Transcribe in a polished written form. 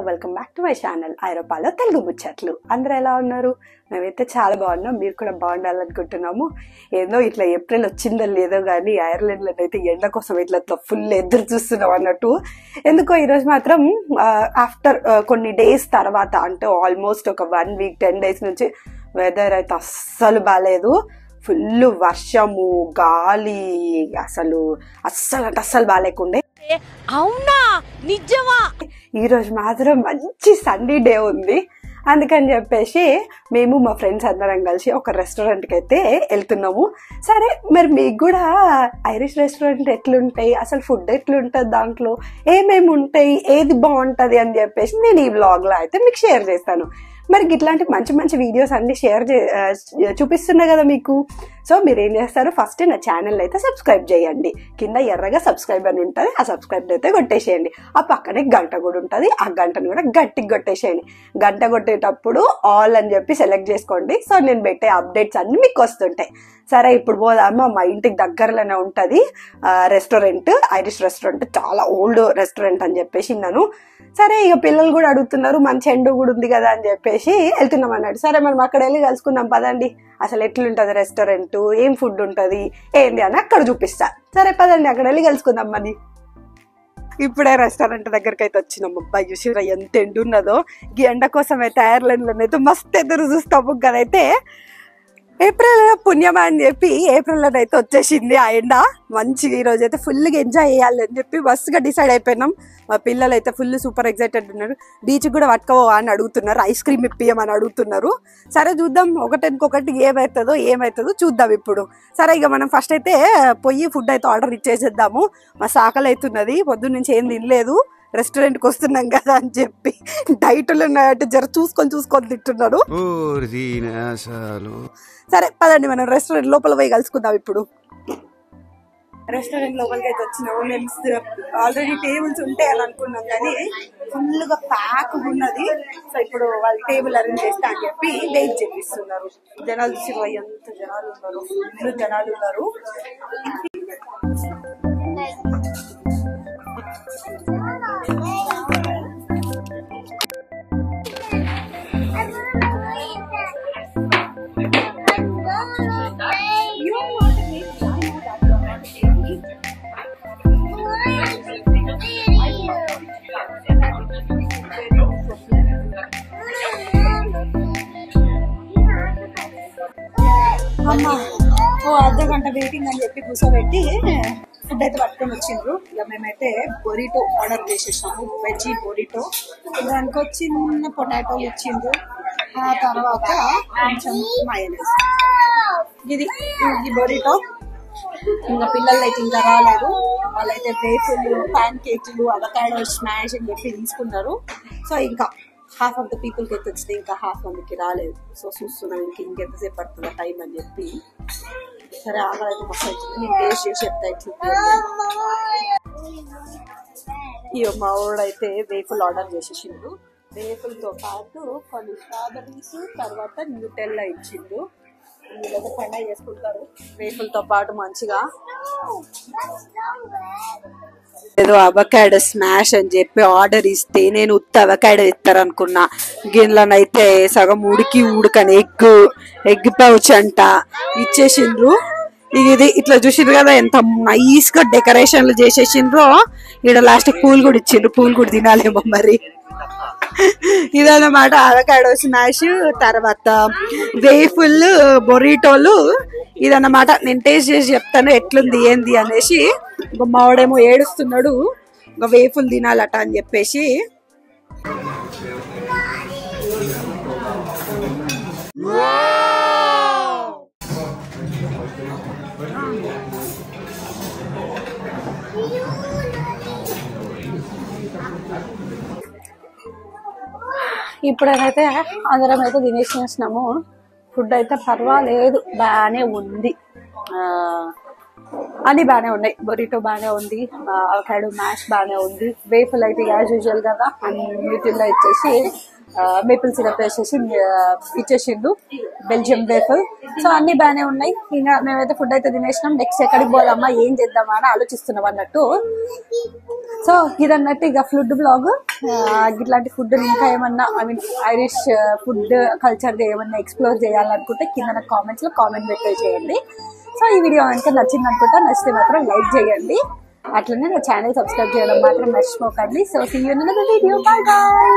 Welcome back to my channel ఐరోపాలో తెలుగు ముచ్చట్లు. అందరూ ఎలా ఉన్నారు? మేమైతే చాలా బాగున్నాం, మీరు కూడా బాగుండాలనుకుంటున్నాము. ఏదో ఇట్లా ఏప్రిల్ వచ్చిందో లేదో కానీ ఐర్లాండ్లో అయితే ఎండ కోసం ఇట్లా ఫుల్ ఎదురు చూస్తున్నాం అన్నట్టు. ఎందుకో ఈరోజు మాత్రం ఆఫ్టర్ కొన్ని డేస్ తర్వాత, అంటే ఆల్మోస్ట్ ఒక 1 వీక్ 10 డేస్ నుంచి వెదర్ అయితే అస్సలు బాగాలేదు. ఫుల్ వర్షము, గాలి, అసలు అస్సలు బాగాలేకుండే. అవునా, నిజమా? ఈరోజు మాత్రం మంచి సన్నీ డే ఉంది. అందుకని చెప్పేసి మేము మా ఫ్రెండ్స్ అందరం కలిసి ఒక రెస్టారెంట్కి అయితే వెళ్తున్నాము. సరే, మరి మీకు కూడా ఐరిష్ రెస్టారెంట్ ఎట్లుంటాయి, అసలు ఫుడ్ ఎట్లుంటుంది, దాంట్లో ఏమేమి ఉంటాయి, ఏది బాగుంటుంది అని చెప్పేసి నేను ఈ వ్లాగ్లో అయితే మీకు షేర్ చేస్తాను. మరి ఇట్లాంటి మంచి మంచి వీడియోస్ అన్ని చూపిస్తున్నా కదా మీకు. సో మీరు ఏం చేస్తారు, ఫస్ట్ నా ఛానల్ అయితే సబ్స్క్రైబ్ చేయండి. కింద ఎర్రగా సబ్స్క్రైబ్ అని ఉంటుంది, ఆ సబ్స్క్రైబ్ అయితే కొట్టేసేయండి. ఆ పక్కనే గంట కూడా ఉంటుంది, ఆ గంటను కూడా గట్టిగా కొట్టేసేయండి. గంట కొట్టేటప్పుడు ఆల్ అని చెప్పి సెలెక్ట్ చేసుకోండి. సో నేను పెట్టే అప్డేట్స్ అన్ని మీకు వస్తుంటాయి. సరే, ఇప్పుడు పోదామా. మా ఇంటికి దగ్గరలోనే ఉంటుంది రెస్టారెంట్, ఐరిష్ రెస్టారెంట్, చాలా ఓల్డ్ రెస్టారెంట్ అని చెప్పేసి విన్నాను. సరే, ఇక పిల్లలు కూడా అడుగుతున్నారు, మంచి ఎండు కూడా ఉంది కదా అని చెప్పేసి వెళ్తున్నాం అన్నాడు. సరే, మనం అక్కడ వెళ్ళి కలుసుకుందాం పదండి. అసలు ఎట్లుంటుంది రెస్టారెంట్, ఏం ఫుడ్ ఉంటుంది ఏంది అని అక్కడ చూపిస్తా. సరే పదండి, అక్కడ వెళ్ళి కలుసుకుందాం. మరి ఇప్పుడే రెస్టారెంట్ దగ్గరికి అయితే వచ్చినాం. అబ్బాయి చూసిరా ఎంత ఎండు ఉన్నదో. ఈ ఎండ కోసం అయితే ఐర్లాండ్లోనైతే మస్తు ఎదురు చూస్తాము కదైతే. ఏప్రిల్ పుణ్యమా అని చెప్పి ఏప్రిల్లో అయితే వచ్చేసింది ఆ ఎండ. మంచిగా ఈరోజు అయితే ఫుల్గా ఎంజాయ్ చేయాలి అని చెప్పి మస్తుగా డిసైడ్ అయిపోయినాం. మా పిల్లలు అయితే ఫుల్ సూపర్ ఎక్సైటెడ్ ఉన్నారు. బీచ్ కూడా పట్టుకోవా అని అడుగుతున్నారు, ఐస్ క్రీమ్ ఇప్పియమని అడుగుతున్నారు. సరే చూద్దాం, ఒకటికొకటి ఏమవుతుందో చూద్దాం ఇప్పుడు. సరే, ఇక మనం ఫస్ట్ అయితే పోయి ఫుడ్ అయితే ఆర్డర్ ఇచ్చేసేద్దాము. మా సాకలు అవుతున్నది, పొద్దున్న నుంచి ఏం తినలేదు, రెస్టారెంట్కి వస్తున్నాం కదా అని చెప్పి డైట్లు ఉన్నాయంటే జర చూసుకొని తింటున్నాడు. సరే పదండి, మనం రెస్టారెంట్ లోపల పోయి కలుసుకుందాం. ఇప్పుడు రెస్టారెంట్ లోపలికి అయితే వచ్చినాము. మేము ఆల్రెడీ టేబుల్స్ ఉంటాయని అనుకున్నాం కానీ ఫుల్ గా ప్యాక్ ఉన్నది. సో ఇప్పుడు వాళ్ళు టేబుల్ అరేంజ్ చేస్తా అని చెప్పి వెయిట్ చేపిస్తున్నారు. జనాలు చూసి ఎంత జనాలు ఉన్నారు, ఫుల్ జనాలు ఉన్నారు. అమ్మా అర్ధగంట వెయిటింగ్ అని చెప్పి కూర్చోబెట్టి ఫుడ్ అయితే పట్టుకొని వచ్చిండ్రు. ఇక మేమైతే బొరిటో ఆర్డర్ చేసేసాము, వెజ్ బొరిటో. దానికి చిన్న పొటాటోలు ఇచ్చిండ్రు, ఆ తర్వాత కొంచెం మయోనీస్. ఇది ఈ బొరిటో. ఇంకా పిల్లలు అయితే ఇంకా రాలేదు, వాళ్ళైతే వేఫుల్, ప్యాన్ కేక్లు, అవకాడో స్మాష్ అని చెప్పి తీసుకున్నారు. సో ఇంకా హాఫ్ ఆఫ్ ద పీపుల్కి అయితే వచ్చింది, ఇంకా హాఫ్ మందికి రాలేదు. సో చూస్తున్నాం ఇంకెంతసేపు పడుతుందో టైం అని చెప్పి. సరే, ఆకలి అయితే మస్తు వచ్చింది, నేను టేస్ట్ చేసి చెప్తా ఇట్లా. ఇయో మా వాడైతే వేఫుల్ ఆర్డర్ చేసేసిండు. వేఫుల్తో పాటు కొన్ని స్ట్రాబెర్రీస్, తర్వాత న్యూటెల్లా ఇచ్చిండు. వీళ్ళైతే పండగ చేసుకుంటారు వేఫుల్తో పాటు మంచిగా. ఏదో అవకాడో స్మాష్ అని చెప్పి ఆర్డర్ ఇస్తే నేను ఉత్త అవకాడో ఇస్తారనుకున్నా. గిన్నెలనైతే సగం ఉడకని ఎగ్ పౌచ్ అంట ఇచ్చేసిండ్రు. ఇది ఇట్లా చూసిండ్రు కదా, ఎంత నైస్ గా డెకరేషన్లు చేసేసిండ్రో. ఇక్కడ లాస్ట్ పూలు కూడా ఇచ్చిండ్రు, పూలు కూడా తినాలేమో మరి. ఇదన్నమాట అవకాడో స్మాష్, తర్వాత వేఫుల్, బొరిటోలు. ఇదన్నమాట, నేను టేస్ట్ చేసి చెప్తాను ఎట్లుంది ఏంది అనేసి. ఇంకా మావాడేమో ఏడుస్తున్నాడు, ఇంకా వేఫుల్ తినాలట అని చెప్పేసి. ఇప్పుడైతే అందరం అయితే తినేసినాము. ఫుడ్ అయితే పర్వాలేదు, బాగానే ఉంది, అన్ని బాగానే ఉన్నాయి. బొరిటో బాగానే ఉంది, అవకాడో మ్యాష్ బాగానే ఉంది. వేఫుల్ అయితే యాజ్ యూజువల్ కదా అన్నిటిలో ఇచ్చేసి మేపుల్ సిరప్ వేసేసి ఇచ్చేసిండు, బెల్జియం వేఫుల్. సో అన్ని బాగానే ఉన్నాయి. ఇంకా మేమైతే ఫుడ్ అయితే తినేసినాం. నెక్స్ట్ ఎక్కడికి పోదామా, ఏం చేద్దామా అని ఆలోచిస్తున్నాం అన్నట్టు. సో ఇదన్నట్టు ఇక ఫుడ్ బ్లాగ్ ఇట్లాంటి ఫుడ్ ఇంకా ఏమన్నా I mean Irish food culture ఏమన్నా ఎక్స్ప్లోర్ చేయాలనుకుంటే కింద నాకు కామెంట్స్ లో కామెంట్ చేయండి. సో ఈ వీడియో కనుక నచ్చింది అనుకుంటా, నచ్చితే మాత్రం లైక్ చేయండి, అట్లనే నా ఛానల్ సబ్స్క్రైబ్ చేయడం మాత్రం మర్చిపోకండి. So see you in another video, bye by.